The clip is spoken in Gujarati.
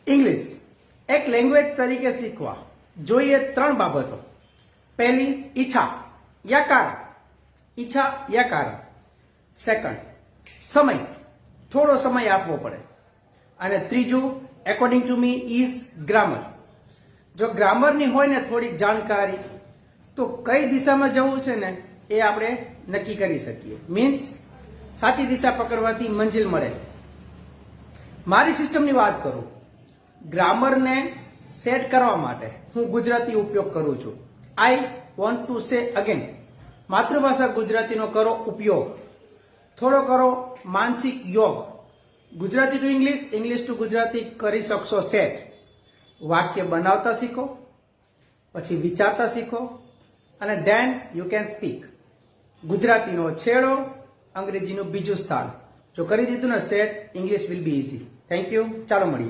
ઇંગ્લિશ એક લેંગ્વેજ તરીકે શીખવા જોઈએ 3 બાબતો. પહેલી, ઈચ્છા યા કારણ. સેકન્ડ, સમય, થોડો સમય આપવો પડે. અને ત્રીજું, according to me, is grammar. જો ગ્રામરની હોય ને થોડીક જાણકારી, તો કઈ દિશામાં જવું છે ને એ આપણે નક્કી કરી શકીએ. મીન્સ સાચી દિશા પકડવાથી મંજિલ મળે. મારી સિસ્ટમની વાત કરું, ગ્રામરને સેટ કરવા માટે હું ગુજરાતી ઉપયોગ કરું છું. I want to say again, માતૃભાષા ગુજરાતીનો કરો ઉપયોગ, થોડો કરો માનસિક યોગ. Gujarati two English, English two Gujarati કરી શકશો સેટ. વાક્ય બનાવતા શીખો, પછી વિચારતા શીખો, અને ધેન યુ કેન સ્પીક. ગુજરાતીનો છેડો, અંગ્રેજીનું બીજું સ્થાન. જો કરી દીધું ને set, English will be easy. Thank you. ચાલો મળીએ.